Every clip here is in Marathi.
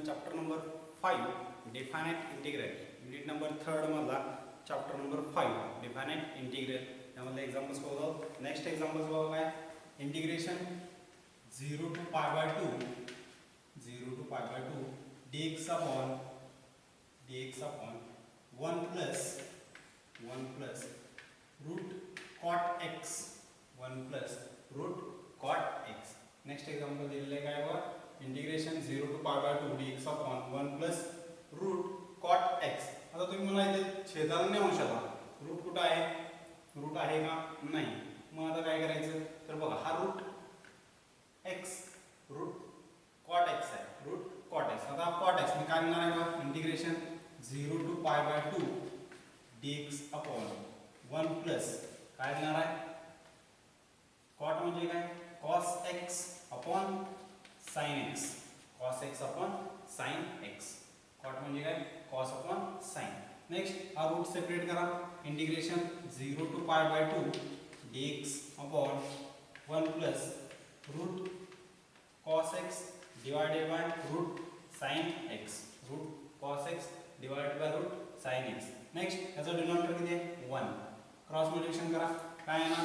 Chapter number 5 definite integral unit number 3 मधला चॅप्टर नंबर 5 डिफाइनाइट इंटिग्रल त्यामध्ये एक्झाम्पल्स बघू. नेक्स्ट एक्झाम्पल्स बघू काय integration 0 to pi by 2 dx upon 1 plus root cot x 1 plus root cot x. Next example दिलेलं आहे काय बघा integration 0 to pi by 2 dx upon 1 plus root cot x. आता तुम्ही मला इथे छेदाला नाही अंशाला रूट कुठं आहे, रूट आहे का नाही. मग आता काय करायचं तर बघा हा root x root cot x आहे, रूट cot x. आता cot x मी काय म्हणणार आहे बघा integration 0 to pi by 2 dx upon 1 plus काय देणार आहे cot म्हणजे काय cos x upon sin x, cos x upon sin x. cot म्हणजे काय cos upon sin. नेक्स्ट हा रूट सेपरेट करा integration 0 to pi by 2 dx upon 1 plus root cos x divided by root sin x, root cos x divided by root sin x. Next याचा डिनॉमिनेटर किती आहे 1. क्रॉस मल्टिप्लिकेशन करा काय आहे ना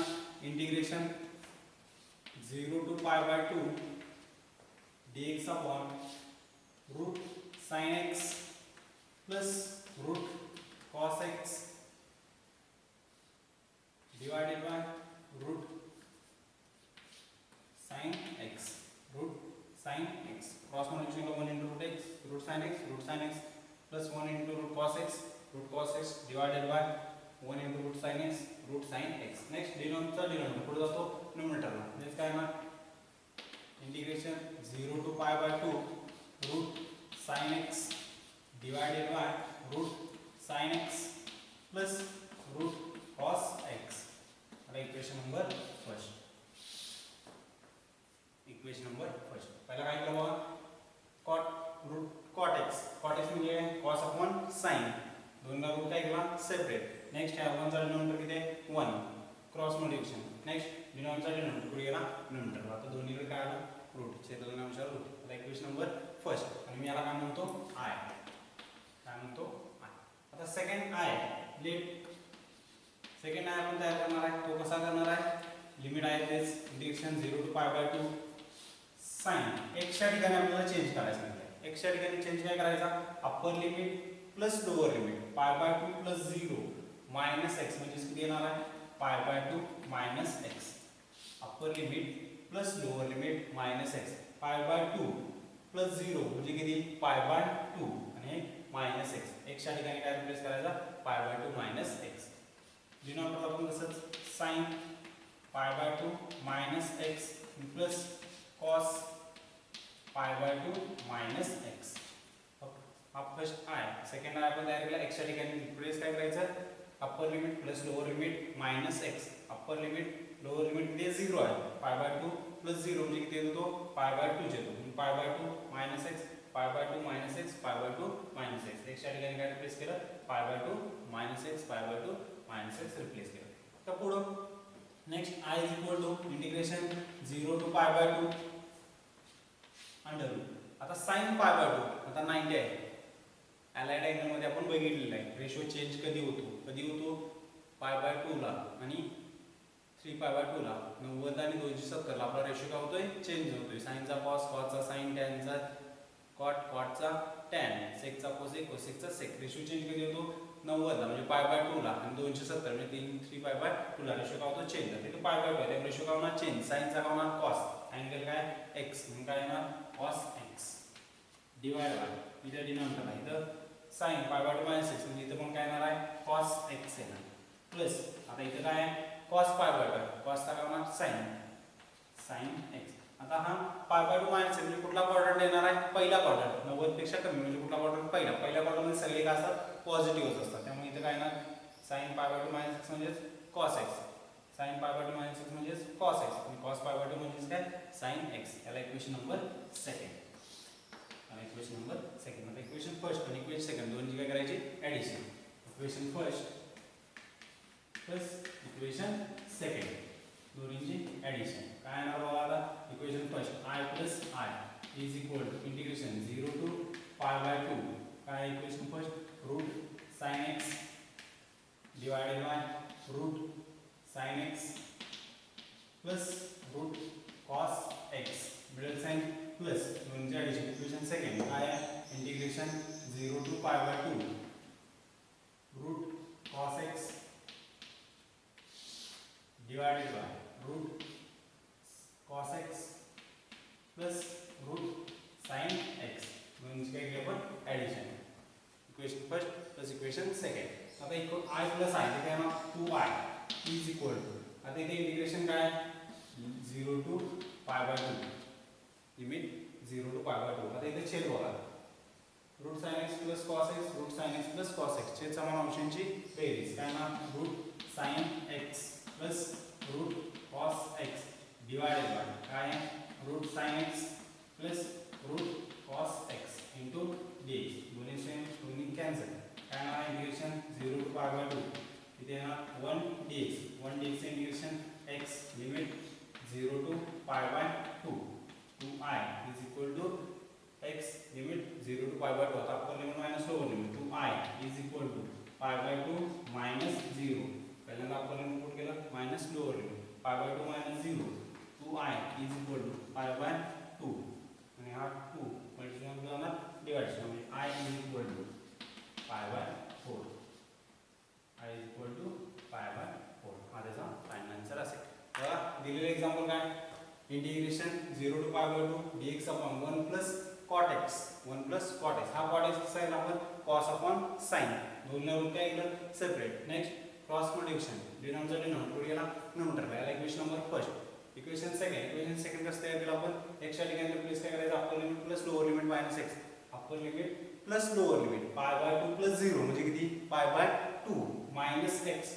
integration 0 to pi by 2 dx upon root sin x plus root cos x divided by root sin x, root sin x. Cross multiplication का 1 into root x, root sin x plus 1 into root cos x divided by 1 into root sin x. Next denominator पुढे जातो न्यूमरेटरला. म्हणजे काय ना integration 0 to pi by 2 root sin x divided by root sin x plus root cos x. आता इक्वेशन नंबर फर्स्ट पहिला काय केलं बघा cot root cot x म्हणजे cos upon sin. दोन रूट काय केला सेपरेट. नेक्स्ट है 1 चा डिनॉमिनेटर किती आहे 1. Cross multiplication. Next denominator denominator पुढे गेला न्यूमरेटर. आता दोन्हीकडे काय आलं रूट, छेदाला अंशाला रूट. आता इक्वेशन नंबर फर्स्ट आणि मी याला काय म्हणतो i. आता सेकंड i आपण तयार करणार आहे. तो कसा करणार आहे लिमिट आहे तेच integration 0 to pi by 2 sin x च्या ठिकाणी आपल्याला चेंज करायचं आहे. x च्या ठिकाणी चेंज काय करायचा upper limit plus lower limit pi by 2 plus 0 minus x म्हणजे किती येणार आहे pi by 2 minus x. Upper limit plus lower limit minus x pi by 2 plus 0 म्हणजे किती pi by 2 आणि minus x. x च्या ठिकाणी काय रिप्लेस करायचा pi by 2 minus x. Denominator आपण तसंच sin pi by 2 minus x plus cos pi by 2 minus x. अब फर्स्ट i सेकंड i आपण तयार केला. x च्या ठिकाणी रिप्लेस काय करायचं upper limit plus lower limit minus x. Upper limit lower limit किती 0 आहे pi by 2 प्लस 0 म्हणजे किती येतो pi by 2 येतो. pi by 2 minus x pi by 2 minus x pi by 2 minus x. x च्या ठिकाणी काय रिप्लेस केलं pi by 2 minus x pi by 2 minus x replace केलं. तर पुढे next i equal to integration 0 to pi by 2 under root. आता sin pi by 2 आता 90 आहे. अलाइड अँगल मध्ये आपण बघितलेलं आहे रेशो चेंज कधी होतो pi by 2 ला आणि 3 pi by 2 ला 90 आणि 270 ला आपला रेशो काय होतोय चेंज होतोय. sin चा cos cos चा sin tan चा cot cot चा tan sec चा cosec cosec चा sec. रेशो चेंज कधी होतो 90 ला म्हणजे pi by 2 ला आणि 270 म्हणजे 3 pi by 2 ला रेशो काय होतो चेंज. तर pi by 2 आहे रेशो काय होणार चेंज. sin चा काय होणार cos अँगल काय x म्हणजे काय येणार cos x डिवाइड बाय इथे डिनॉमिनेटर आहे इथं sin pi by 2 minus x म्हणजे इथे पण काय येणार आहे cos x येणार प्लस आता इथे काय आहे cos pi by 2 cos चा काय होणार sin x. आता हा pi by 2 minus x म्हणजे कुठला क्वाड्रंट येणार आहे पहिला क्वाड्रंट 90 पेक्षा कमी म्हणजे कुठला क्वाड्रंट पहिल्या क्वाड्रंट मध्ये सगळे काय असतात पॉझिटिव्हच असतात. त्यामुळे इथे काय येणार sin pi by 2 minus x म्हणजे cos x. sin pi by 2 minus x म्हणजे cos x आणि cos pi by 2 म्हणजे काय sin x. याला इक्वेशन नंबर सेकंड. आता इक्वेशन फर्स्ट आणि इक्वेशन सेकंड दोन्ही काय करायची addition. Equation first plus equation second दोन्हीची ऍडिशन काय येणार बघा आता equation first i plus i is equal to integration 0 to पाय/2 काय equation first root sine x divided by root sine x plus root cos x middle sign plus दोनचे ॲडिशन इक्वेशन सेकंड काय आहे integration 0 to π/2 root cos x divided by root cos x plus root sine x दोनचे काय केलं आपण addition equation first plus equation second आता इक्वल i प्लस i ते काय ना 2i इज इक्वल टू आता इथे इंटिग्रेशन काय 0 to π/2 लिमिट 0 to π/2 आता इथे छेद बघा root sine x plus cos x root sine x plus cos x छेद समान अंशांची बेरीज काय ना root sine x plus root cos x divided by काय root sine x plus root cos x into dx दोन्ही कॅन्सल काय ना इंटिग्रेशन 0 to π/2 इथे ना 1 dx integration x limit 0 to π/2 2i is equal to x limit 0 to π/2 आता upper limit minus lower limit 2i is equal to π/2 minus 0 पहिल्यांदा अप्पर लिमिट पुट केलं minus lower limit π/2 minus 0 2i is equal to π/2 आणि हा 2 मल्टिप्लाय जाणार डिवाइडेशन म्हणजे i is equal to π/4 i is equal to π/4 हा त्याचा फायनल आन्सर असेल बघा दिलेलं एक्झाम्पल काय integration 0 to π/2 dx upon 1 plus cot x 1 plus cot x हा cot x कसा आहे आपण cos upon sin दोन्ही रूट काय केलं separate next cross multiplication denominator denominator गेला नंबर याला equation number first equation second कसं तयार केलं आपण x च्या ठिकाणी रिप्लेस काय करायचं upper limit plus lower limit minus x upper limit plus lower limit π/2 plus 0 म्हणजे किती π/2 minus x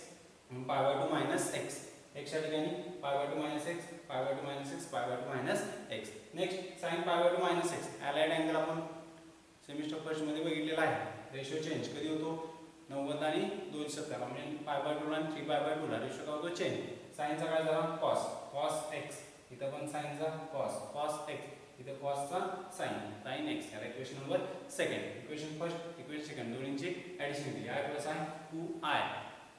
π/2 minus x x च्या ठिकाणी π/2 minus x π/2 minus x π/2 minus x next sin π/2 minus x allied angle आपण सेमिस्टर फर्स्ट मध्ये बघितलेला आहे रेशो चेंज कधी होतो 90 आणि 270 म्हणजे π/2 ला आणि 3π/2 ला रेशो काय होतो चेंज sin चा काय झाला cos x इथं पण sin चा cos x इथं cos चा sin x याला equation number second equation first equation second दोन्हींची ॲडिशन केली i + i 2i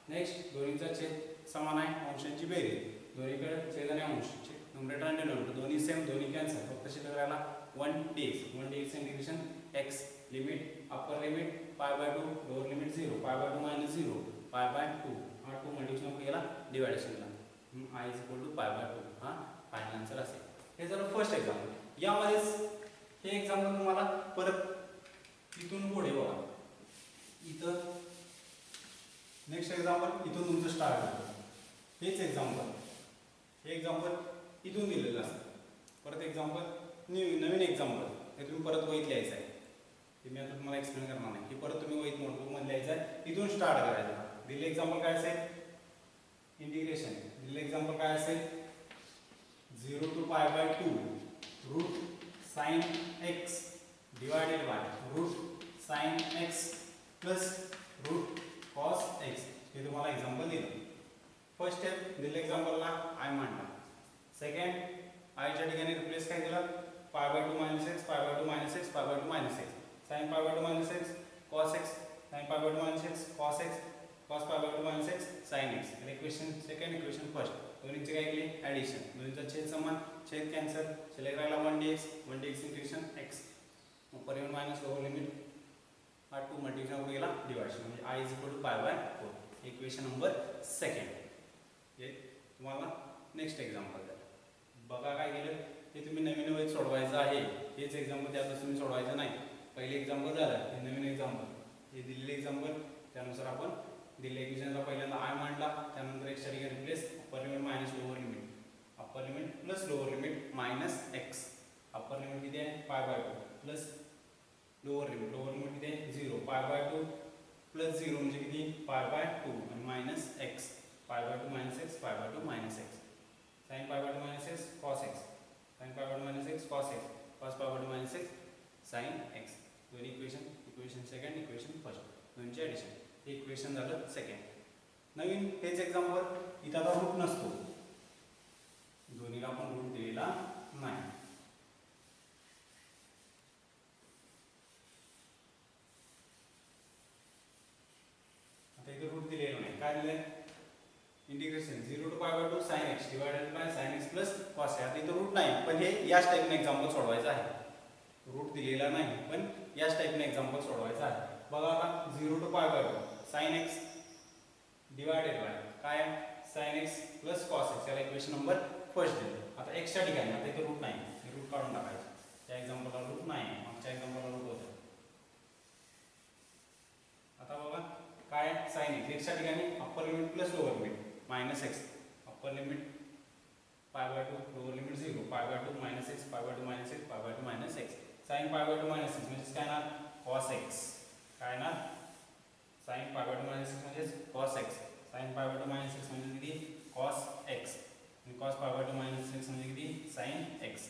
नेक्स्ट दोन्हीचा छेद समान आहे अंशांची बेरीज दोन्हीकडे छेद आणि अंश न्यूमरेटर आणि डिनॉमिनेटर दोन्ही सेम दोन्ही कॅन्सल फक्त शिल्लक राहिला 1 dx integration x limit upper limit π/2 lower limit 0 π/2 minus 0 π/2 हा 2 मल्टिप्लिकेशन केला डिवायडेशनला i is equal to π/2 हा फायनल आन्सर असेल हे झालं फर्स्ट एक्झाम्पल यामध्येच हे एक्झाम्पल तुम्हाला परत इथून पुढे बघा इथं नेक्स्ट एक्झाम्पल इथून तुमचं स्टार्ट होतं हेच एक्झाम्पल हे एक्झाम्पल इथून दिलेलं असतं परत एक्झाम्पल नवीन एक्झाम्पल हे तुम्ही परत वहीत लिहायचं आहे ते मी आता तुम्हाला एक्सप्लेन करणार नाही की परत तुम्ही वहीत नोटबुकमध्ये लिहायचं आहे इथून स्टार्ट करायचं दिलेलं एक्झाम्पल काय असेल इंटिग्रेशन दिलेलं एक्झाम्पल काय असेल 0 to π/2 root sine x divided by root sine x plus root cos x हे तुम्हाला एक्झाम्पल दिलं फर्स्ट स्टेप दिलेल्या एक्झाम्पलला i मांडला सेकंड i च्या ठिकाणी रिप्लेस काय केलं π/2 minus x π/2 minus x π/2 minus x sin π/2 minus x cos x sin π/2 minus x cos x cos π/2 minus x sin x equation second equation first दोन्हीचे काय केले ॲडिशन दोन्हीचा छेद समान छेद कॅन्सल शिल्लक राहिला 1 dx integration x upper limit minus lower limit हा 2 मल्टिप्लिकेशन केला डिवायडेशन म्हणजे i is equal to π/4 equation number second हे तुम्हाला नेक्स्ट एक्झाम्पल द्या बघा काय केलं हे तुम्ही नवीन वहीत सोडवायचं आहे हेच एक्झाम्पल त्यातच तुम्ही सोडवायचं नाही पहिले एक्झाम्पल झालं हे नवीन एक्झाम्पल हे दिलेले एक्झाम्पल त्यानुसार आपण दिलेल्या इक्वेशनचा पहिल्यांदा i मांडला त्यानंतर x च्या ठिकाणी replace upper limit minus lower limit upper limit plus lower limit minus x upper limit किती आहे π/2 प्लस लोअर लिमिट किती आहे 0 π/2 प्लस 0 म्हणजे किती π/2 आणि minus x π/2 minus x π/2 minus x sin π/2 minus x cos x sin π/2 minus x cos x cos π/2 minus x sin x दोन्ही इक्वेशन सेकंड इक्वेशन फर्स्ट दोनचे ॲडिशन हे इक्वेशन झालं सेकंड नवीन हेच एक्झाम्पल इथं आता रूट नसतो दोन्हीला आपण रूट दिलेला नाही दिले integration 0 to pi by 2 sin x divided by sin x plus cos x. आता इथं रूट नाही पण हे याच टाइपने एक्झाम्पल सोडवायचं आहे. रूट दिलेला नाही पण याच टाइपने एक्झाम्पल सोडवायचं आहे. बघा आता 0 to pi by 2 sin x divided by काय sin x plus cos x याला इक्वेशन नंबर फर्स्ट दिलं. आता x च्या ठिकाणी आता इथं रूट नाही, रूट काढून टाकायचं. त्या एक्झाम्पलला रूट नाही, मागच्या एक्झाम्पलला रूट होतं. आता बघा काय sin x च्या ठिकाणी upper limit plus lower limit minus x, upper limit pi by 2, lower limit 0, pi by 2 minus x, pi by 2 minus x, pi by 2 minus x. Sin pi by 2 minus x म्हणजे काय ना cos x. काय ना sin pi by 2 minus x म्हणजे cos x. sin pi by 2 minus x म्हणजे किती cos x. आणि cos pi by 2 minus x म्हणजे किती sin x.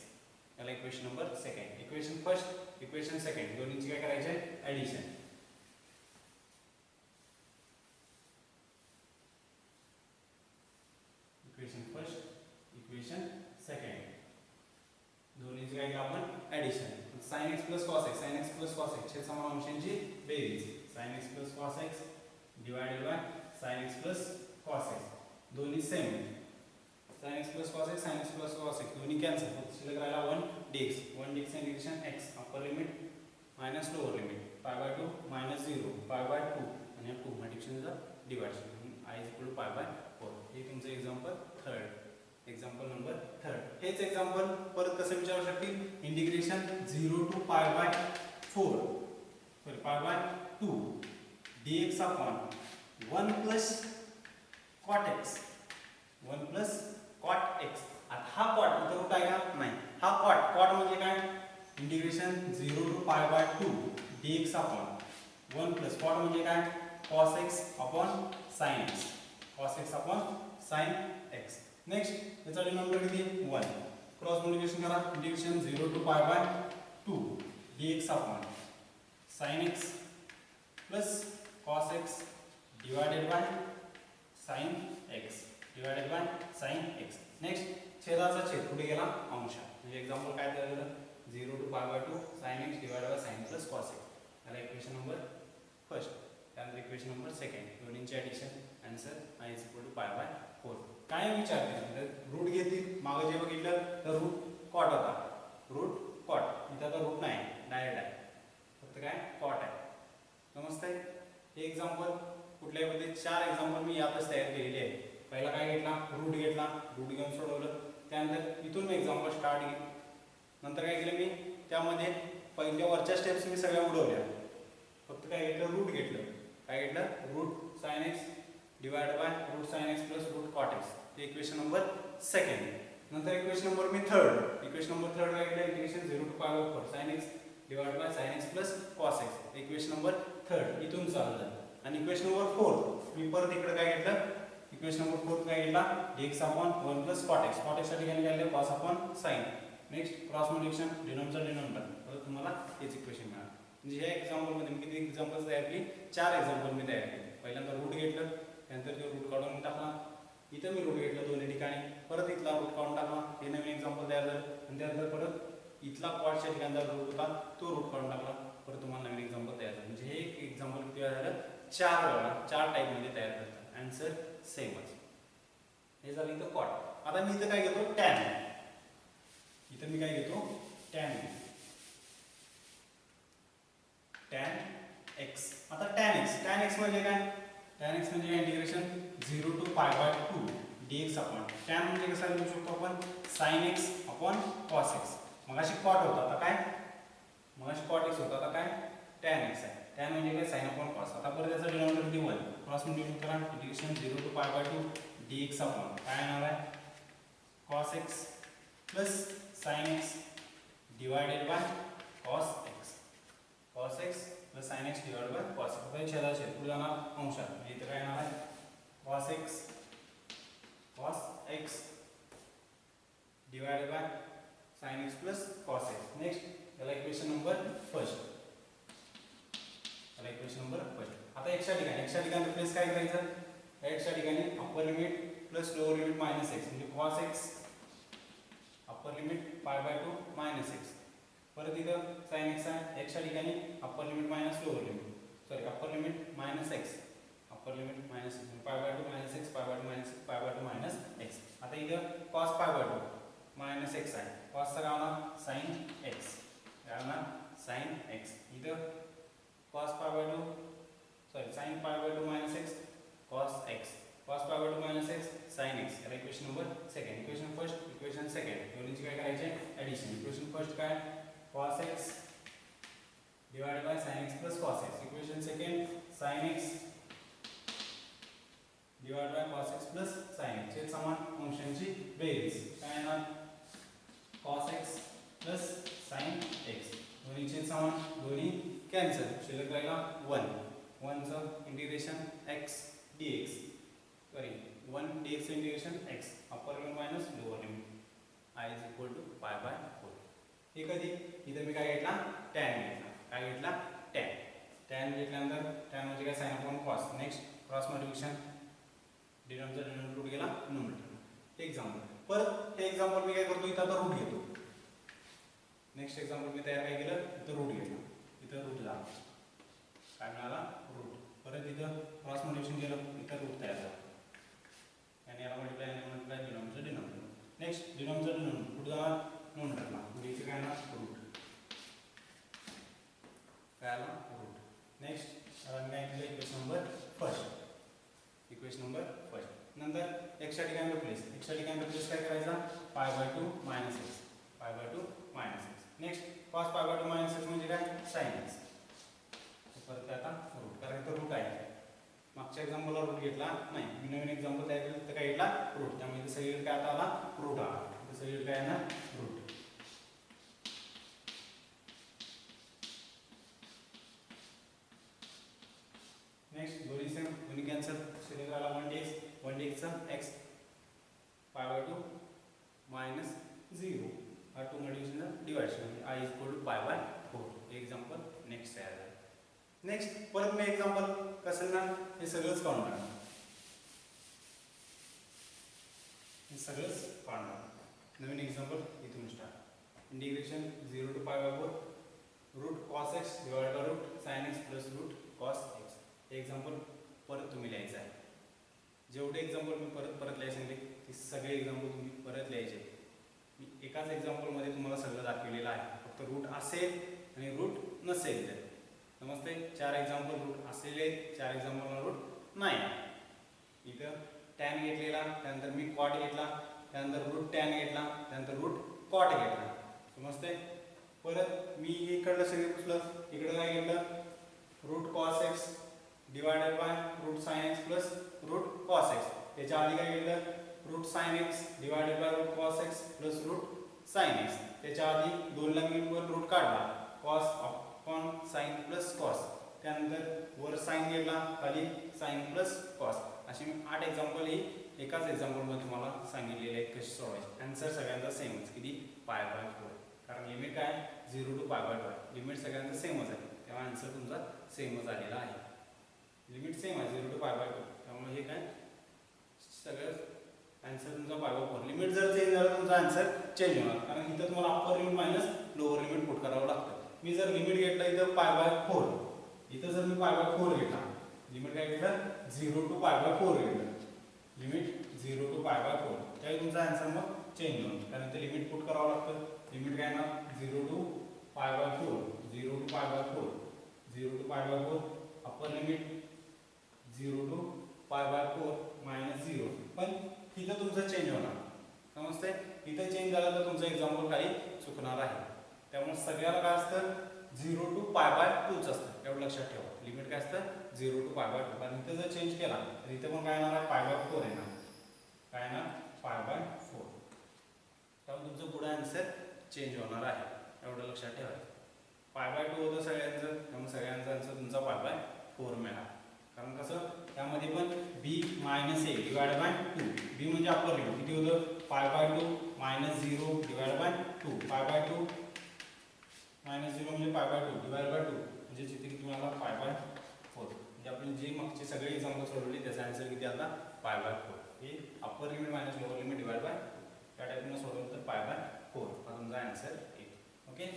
याला equation number second. Equation first, equation second दोन्हीची काय करायचे addition. Equation first, equation second दोन्हीची काय केलं आपण addition. sin x plus cos x, sin x plus cos x चे समान अंशांची बेरीज sin x plus cos x divided by sin x plus cos x दोन्ही same. sin x plus cos x, sin x plus cos x दोन्ही कॅन्सल होत. शिल्लक राहिला 1 dx. 1 dx integration x upper limit minus lower limit pi by 2 minus 0 pi by 2 आणि 2 मल्टिप्लिकेशनचा डिव्हायडेशन i is equal to pi by 4. हे तुमचं example third. Example number third. हेच एक्झाम्पल परत कसं विचारू शकतील integration 0 to pi by 4 sorry pi by 2 dx upon 1 plus cot x 1 plus cot x. आता हा cot इथं रूट आहे का नाही. हा cot म्हणजे काय integration 0 to pi by 2 dx upon 1 plus cot म्हणजे काय cos x upon sin x, cos x upon sin x. Next याचा डिनॉमिनेटर किती 1. क्रॉस मल्टिप्लिकेशन करा integration 0 to pi by 2 dx upon sin x plus cos x divided by sin x divided by sin x. Next छेदाचा छेद कुठे गेला अंश. म्हणजे एक्झाम्पल काय दिलं 0 to pi by 2 sin x divided by sin plus cos x. याला इक्वेशन नंबर फर्स्ट. त्यानंतर इक्वेशन नंबर सेकंड दोन्हींचे addition. Answer i is equal to pi by 4. काय विचारते रूट घेतील मागे जे बघितलं तर रूट कॉट होता, रूट कॉट. इथं तर रूट नाही डायरेक्ट आहे, फक्त काय कॉट आहे. समजतंय. हे एक्झाम्पल कुठल्याही पद्धतीत 4 एक्झाम्पल मी यातच तयार केलेले आहे. पहिला काय घेतला रूट घेतला, रूट घेऊन सोडवलं. त्यानंतर इथून मी एक्झाम्पल स्टार्ट केली. नंतर काय केलं मी त्यामध्ये पहिल्या वरच्या स्टेप्स मी सगळ्या उडवल्या. फक्त काय घेतलं रूट घेतलं. काय घेतलं route sin x divided by root sin x plus root cot x. हे इक्वेशन नंबर सेकंड. नंतर इक्वेशन नंबर मी थर्ड. इक्वेशन नंबर थर्ड काय केलं integration 0 to pi by 4 sin x divided by sin x plus cos x. Equation number third इथून चालू झालं. आणि इक्वेशन नंबर फोर्थ मी परत इकडे काय घेतलं इक्वेशन नंबर फोर्थ काय घेतला dx upon 1 plus cot x. cot x च्या ठिकाणी काय लिहिलं cos upon sin. Next cross multiplication denominator परत तुम्हाला हेच इक्वेशन मिळालं. म्हणजे ह्या एक्झाम्पल मध्ये मी किती एक्झाम्पल्स तयार केली 4 एक्झाम्पल मी तयार केले. पहिल्यांदा रूट घेतलं, त्यानंतर तो रूट काढून टाकला. इथं मी रूट घेतला दोन्ही ठिकाणी, परत इथला रूट काढून टाकला. हे नवीन एक्झाम्पल तयार झालं. आणि त्यानंतर परत इथला कॉटच्या ठिकाणचा रूट होता तो रूट काढून टाकला. परत तुम्हाला नवीन एक्झाम्पल तयार झालं. म्हणजे हे एक एक्झाम्पल किती वेळा झालं 4 वेळा 4 टाईपमध्ये तयार करतात. आन्सर सेमच. हे झालं इथं कॉट. आता मी इथं काय घेतो टॅन. इथं मी काय घेतो टॅन, टॅन एक्स. आता टॅन एक्स म्हणजे काय tan x म्हणजे integration 0 to pi by 2 dx upon tan म्हणजे कसं लिहू शकतो आपण sin x upon cos x. मगाशी cot होता, आता काय मगाशी cot x होता, आता काय tan x आहे. tan म्हणजे काय sin upon cos. आता परत त्याचा डिनॉमिनेटर किती 1. क्रॉस मल्टिप्लिकेशन करा integration 0 to pi by 2 dx upon काय येणार आहे cos x plus sin x divided by cos x. cos x plus sin x divided by cos x. आता छेदाचे छेद पुढे जाणार अंशात. इथे काय येणार आहे cos x divided by sin x plus cos x. Next याला इक्वेशन नंबर फर्स्ट. याला इक्वेशन नंबर फर्स्ट. आता x च्या ठिकाणी रिप्लेस काय करायचं x च्या ठिकाणी upper limit plus lower limit minus x म्हणजे cos x upper limit pi by 2 minus x. परत इथं sin x आहे. x च्या ठिकाणी upper limit minus lower limit sorry upper limit minus x upper limit minus pi by 2 minus x पाय by 2 minus pi by 2 minus x. आता इथं cos pi by 2 minus x आहे. कॉसचा काय होणार साइन एक्स, काय होणार साइन एक्स. इथं cos pi by 2 sorry sine pi by 2 minus x cos x, cos pi by 2 minus x sine x. याला equation number second. Equation first equation second दोन्हीची काय करायचे ॲडिशन. इक्वेशन फर्स्ट काय cos x divided by sin x plus cos x. Equation second sin x divided by cos x plus sin x. हे समान फंक्शनची बेरीज काय येणार cos x plus sin x. दोन्हीचे समान दोन्ही कॅन्सल. शिल्लक राहिला 1. 1 चं integration x dx sorry 1 dx integration x upper limit minus lower limit I is equal to pi by 4. हे कधी इथं मी काय घेतला tan घेतला. काय घेतला tan. tan घेतल्यानंतर tan म्हणजे काय sin upon cos. Next cross multiplication denominator denominator root गेला न्यूमरेटर. एक्झाम्पल परत हे एक्झाम्पल मी काय करतो इथं आता रूट घेतो. नेक्स्ट एक्झाम्पल मी तयार काय केलं इथं रूट घेतला. इथं रूट झाला काय मिळाला रूट. परत इथं क्रॉस मल्टिप्लिकेशन केलं इथं रूट तयार झाला आणि याला multiply denominator denominator. Next denominator denominator root झाला न्यूमरेटरला पुढे काय ना रूट काय आला रूट. नेक्स्ट काय केलं equation number first. Equation number first नंतर x च्या ठिकाणी रिप्लेस. x च्या ठिकाणी रिप्लेस काय करायचा पाय बाय 2 मायनस एक्स पाय by 2 minus x. Next cos pi by 2 minus x म्हणजे काय साइन एक्स. परत आता रूट कारण इथं रूट आहे. मागच्या एक्झाम्पलला रूट घेतला नाही मी नवीन एक्झाम्पल तयार केलं तर काय घेतला रूट. त्यामुळे सगळीकडे काय आता आला रूट आला. सगळीकडे काय येणार रूट. नेक्स्ट दोन्ही सेम दोन्ही कॅन्सल. शिल्लक राहिला 1 dx चा x पाय बाय 2 मायनस 0 हा 2 multiplication deviation I is equal to pi by 4. Example next तयार झालं. नेक्स्ट परत मी एक्झाम्पल कसं ना हे सगळंच काढून टाकणार. हे सगळंच काढणार. नवीन एक्झाम्पल इथून start. Integration 0 to pi by 4 root cos x divided by root sin x plus root cos x. हे एक्झाम्पल परत तुम्ही लिहायचं आहे. जेवढे एक्झाम्पल मी परत लिहायचे सांगितले ते सगळे एक्झाम्पल तुम्ही परत लिहायचे. मी एकाच एक्झाम्पलमध्ये तुम्हाला सगळं दाखवलेलं आहे. फक्त रूट असेल आणि रूट नसेल तर समजते. 4 एक्झाम्पल रूट असलेले आहेत 4 एक्झाम्पलला रूट नाही. इथं टॅन घेतलेला त्यानंतर मी कॉट घेतला त्यानंतर रूट टॅन घेतला त्यानंतर रूट कॉट घेतला समजते. परत मी इकडलं सगळं पुसलं इकडं काय घेतलं root cos x divided by root sine x plus root cos x. त्याच्या आधी काय घेतलं root sine x divided by root cos x plus root sine x. त्याच्या आधी 2 ला मी वर रूट काढला cos upon sine plus cos. त्यानंतर वर साइन घेतला खाली साइन प्लस कॉस. अशी मी 8 एक्झाम्पल ही एकाच एक्झाम्पलमध्ये तुम्हाला सांगितलेले आहेत कशी सोडवायची. आन्सर सगळ्यांचा सेमच किती पाय बाय 4 कारण लिमिट काय 0 to पाय बाय 2 लिमिट सगळ्यांचा सेमच आहे. तेव्हा आन्सर तुमचा सेमच आलेला आहे. लिमिट सेम आहे 0 to पाय बाय 2 त्यामुळे हे काय सगळं आन्सर तुमचा पाय बाय 4. लिमिट जर चेंज झालं तुमचा आन्सर चेंज होणार कारण इथं तुम्हाला upper limit minus lower limit put करावं लागतं. मी जर लिमिट घेतलं इथं पाय बाय 4 इथं जर मी पाय बाय 4 घेतला लिमिट काय घेतलं 0 to पाय बाय 4 घेतलं लिमिट 0 to पाय बाय 4 त्यावेळी तुमचा आन्सर मग चेंज होणार कारण ते लिमिट पुट करावं लागतं. लिमिट काय ना 0 to pi by 4 0 to pi by 4 0 to pi by 4 upper limit 0 to pi by 4 minus 0. पण इथं तुमचं चेंज होणार समजते. इथं चेंज झालं तर तुमचं एक्झाम्पल काही चुकणार आहे. त्यामुळे सगळ्याला काय असतं 0 to पाय बाय 2च असतं एवढं लक्षात ठेवा. लिमिट काय असतं 0 to पाय बाय 2 कारण इथं जर चेंज केला तर इथं पण काय येणार आहे पाय बाय 4 येणार काय येणार पाय बाय 4. त्यामुळे तुमचं पुढे आन्सर चेंज होणार आहे एवढं लक्षात ठेवा. पाय बाय 2 होतं सगळ्यांचं त्यामुळे सगळ्यांचा आन्सर तुमचा पाय बाय 4 मिळाला. कारण कसं त्यामध्ये पण b minus a divide by 2 b म्हणजे अप्पर लिमिट किती होतं पाय बाय 2 मायनस 0 डिवाइड बाय 2 पाय बाय 2 मायनस 0 म्हणजे पाय बाय 2 डिवाइड बाय 2 म्हणजे जिथे किती मिळाला पाय बाय 4. म्हणजे आपण जे मागचे सगळे एक्झाम्पल सोडवले त्याचा आन्सर किती आला पाय बाय 4. हे upper limit minus lower limit divide by त्या टाईपनं सोडवलं तर पाय बाय 4 हा तुमचा आन्सर येईल. ओके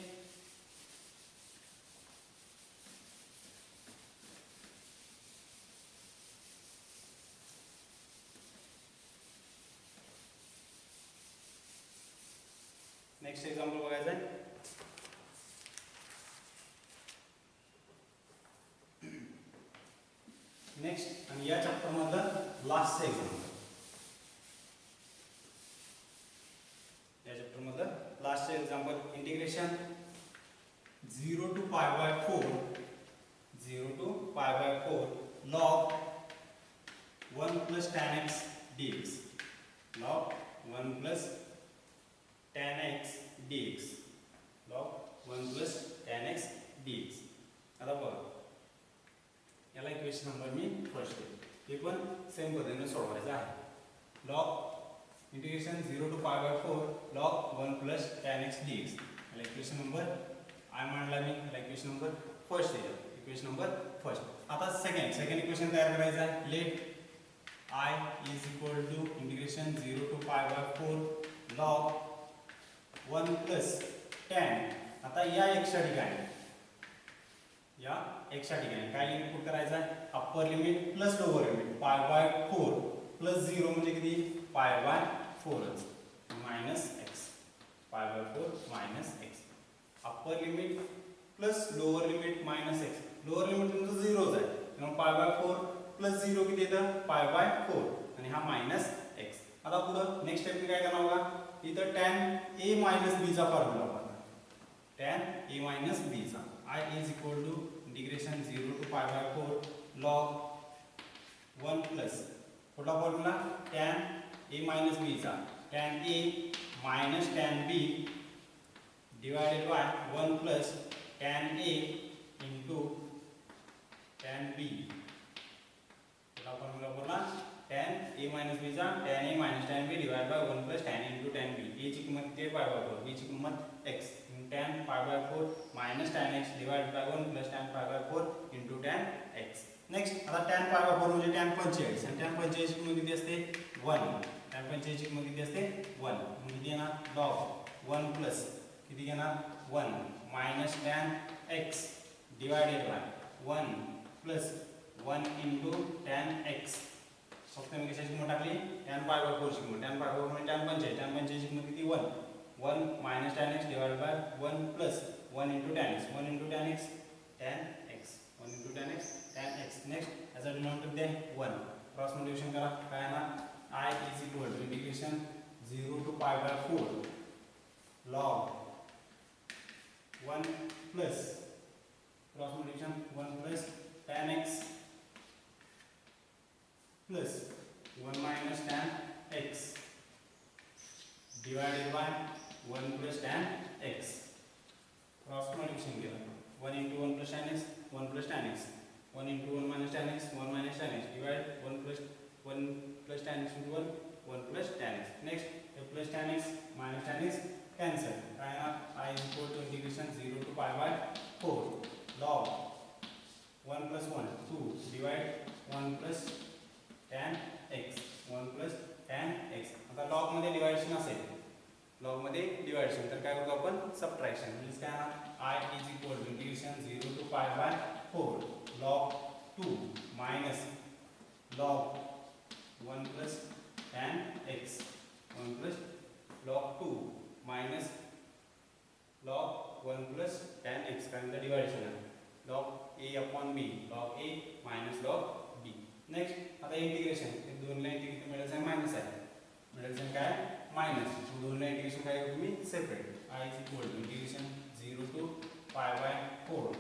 नेक्स्ट एक्झाम्पल बघायचं आहे. नेक्स्ट आणि या चॅप्टर मधलं लास्टचं एक्झाम्पल. या चॅप्टर मधलं लास्टचं example integration 0 to pi by 4 log 1 plus tan x dx. log 1 plus tan x dx. log 1 plus tan x dx. आता बघा याला इक्वेशन नंबर मी फर्स्ट हे पण सेम पद्धतीने सोडवायचं आहे. log integration 0 to pi by 4 log 1 plus tan x dx. याला इक्वेशन नंबर आय मांडला मी. याला इक्वेशन नंबर फर्स्ट आहे. Equation number first. आता सेकंड इक्वेशन तयार करायचं आहे. Let I is equal to integration 0 to pi by 4 log 1 plus tan. आता या x च्या ठिकाणी काय इनपुट करायचं आहे. Upper limit plus lower limit pi by 4 plus 0 म्हणजे किती pi by 4 minus x. pi by 4 minus x. Upper limit plus lower limit minus x. Lower limit तुमचं 0च आहे म्हणून pi by 4 प्लस 0 किती येतं pi by 4 आणि हा मायनस x. आता पुढं नेक्स्ट स्टेप काय करणार बघा. इथं tan a मायनस b चा फॉर्म्युला वापरणार. tan a मायनस b चा I is equal to integration 0 to pi by 4 log 1 plus कुठला formula tan a minus b चा tan a minus tan b divided by 1 plus tan a into tan b. कुठला फॉर्म्युला वापरला tan a minus b चा tan a minus tan b divided by 1 plus tan a into tan b. a ची किंमत किती आहे pi by 4 b ची किंमत x tan pi by 4 minus tan x divided by 1 plus tan pi by 4 into tan x. Next आता tan pi by 4 म्हणजे tan 45 आणि tan 45 ची किंमत किती असते 1. tan 45 ची किंमत किती असते 1 म्हणजे किती येणार log 1 plus किती घेणार 1 minus tan x divided by 1 plus 1 into tan x. फक्त मी कशाची किंमत टाकली tan pi by 4 ची किंमत. tan pi by 4 म्हणजे tan 45 ची किंमत किती 1 minus tan x divided by 1 plus 1 into tan x. 1 into tan x tan x 1 into tan x tan x. Next याचा डिनॉमिनेटर द्या 1. क्रॉस मल्टिप्लिकेशन करा काय येणार I is equal to integration 0 to pi by 4 log 1 plus cross multiplication 1 plus tan x plus 1 minus tan x divided by 1 plus tan x. Cross multiplication केलं 1 into 1 plus tan x 1 plus tan x 1 into 1 minus tan x 1 minus tan x divide 1 plus tan x into 1 plus tan x. next plus tan x minus tan x cancel. I is equal to integration 0 to pi by 4 log 1 plus 1 2 divide 1 plus tan x 1 plus tan x. आता log मध्ये डिवायडेशन असेल log मध्ये डिवायडेशन तर काय करतो आपण सबट्रॅक्शन. म्हणजे काय ना I is equal to integration 0 to pi by 4 log 2 minus log 1 plus tan x 1 plus log 2 minus log 1 plus tan x कारण ते डिवायडेशन आहे log a upon b log a minus log b. Next आता इंटिग्रेशन हे दोनला इंटिग्रेशन मिळालं आहे मायनस आहे मिळालं काय मायनस दोनला इंटिग्रेशन काय करू मी separate. I is equal to integration 0 to pi by 4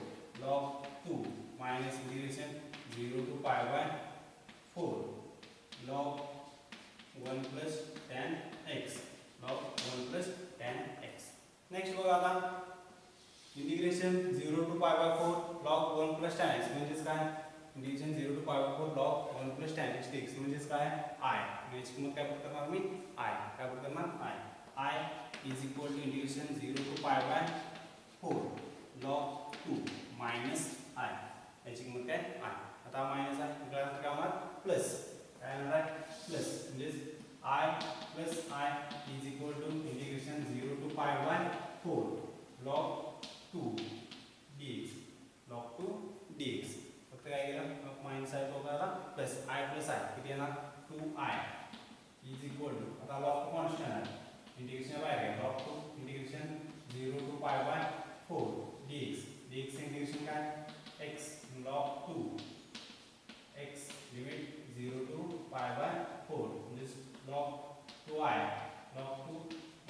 log 2 minus integration 0 to pi by 4 log 1 plus tan x log 1 plus tan x. Next बघा आता integration 0 to pi by 4 log 1 plus tan x म्हणजे काय integration 0 to pi by 4 log 1 plus tan x dx म्हणजे काय I. म्हणजे किंमत काय पुट करणार मी I काय पुट करणार I is equal to integration 0 to pi by 4 log 2 minus I. याची किंमत काय I. आता मायनस आहे इकडे काय होणार प्लस काय होणार प्लस म्हणजे I plus I is equal to integration 0 to pi by 4 log 2 dx log 2 dx. फक्त काय केलं मायनस आहे तो करा प्लस I plus I किती येणार 2I is equal to आता log कॉन्स्टंट आहे इंटिग्रेशन बाहेर आहे log 2 integration 0 to pi by 4 dx. dx integration काय x log 2 x limit 0 to pi by 4 म्हणजे log 2i log 2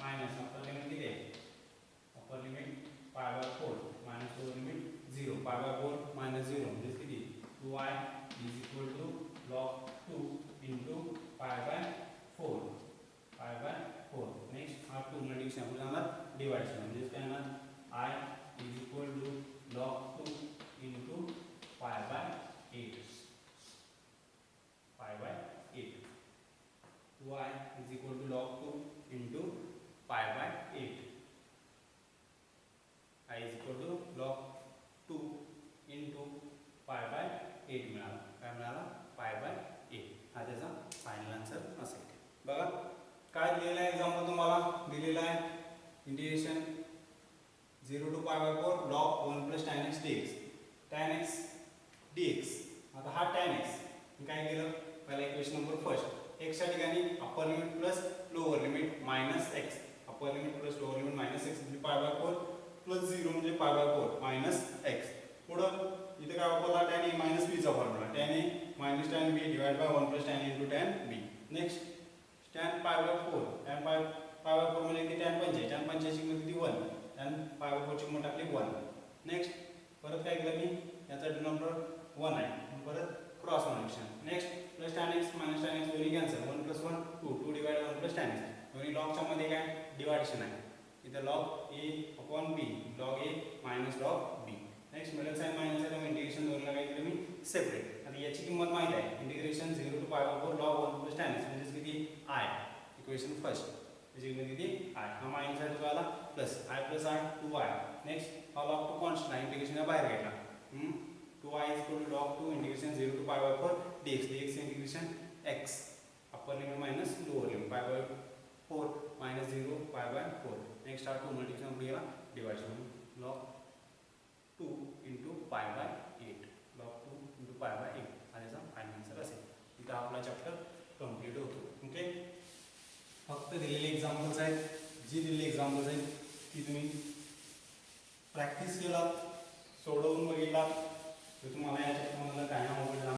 minus upper limit किती आहे upper limit pi by 4 minus lower limit 0 pi by 4 minus 0 म्हणजे किती 2i is equal to log 2 into pi by 4 pi by 4 next हा 2 मल्टिप्लिकेशन आपण जाणार डिवाइडेशन म्हणजे काय येणार i is equal to log 2 into pi by 8 pi by 8 2i is equal to log 2 into pi by 8 i is equal to log 2 into pi by 8 मिळाला काय मिळाला pi by 8 हा त्याचा फायनल आन्सर असेल बघा काय दिलेलं आहे एक्झाम्पल तुम्हाला दिलेलं आहे integration 0 to pi by 4 log 1 plus tan x dx tan x dx आता हा tan x मी काय केलं पहिला इक्वेशन नंबर फर्स्ट x च्या ठिकाणी upper limit plus lower limit minus x upper limit plus lower limit minus x म्हणजे pi by 4 प्लस 0 म्हणजे pi by 4 मायनस x पुढं इथे काय वापरला tan a मायनस b चा formula tan a minus tan b divide by 1 plus tan a into tan b next tan pi by 4 tan pi by 4 म्हणजे इथे tan 5 tan 5 ची किंमत किती 1 tan pi by 4 ची किंमत टाकली 1 नेक्स्ट परत काय केलं मी याचा डिनॉमिनेटर 1 आहे परत cross multiplication next plus tan x minus tan x दोन्ही cancel 1 plus 1 2 2 divide 1 plus tan x दोन्ही लॉगच्या मध्ये काय डिवायडेशन आहे इथे log a upon b log a minus log b next middle sign minus आहे त्यामुळे इंटिग्रेशन दोनला काय केलं मी सेपरेट आता याची किंमत माहित आहे integration 0 to pi by 4 log 1 plus tan x म्हणजे किती i इक्वेशन फर्स्ट त्याची किंमत किती i हा मायनस आहे तो आला plus i plus i 2i next हा log 2 कॉन्स्टंट इंटिग्रेशन बाहेर घ्यायला 2i is equal to log 2 integration 0 to pi by 4 dx dx integration x upper limit minus lower limit pi by 4 minus 0 pi by 4 next हा 2 मल्टिप्लिकेशन पुढे गेला डिवाइडेशन log 2 into pi by 8 log 2 into pi by 8 हा त्याचा फायनल आन्सर असेल इथं आपला चॅप्टर कंप्लीट होतो ओके फक्त दिलेले एक्झाम्पल्स आहेत जी दिलेली एक्झाम्पल्स आहेत ती तुम्ही प्रॅक्टिस केलात सोडवून बघितलात तर तुम्हाला या चॅप्टरमधलं काय आवडलं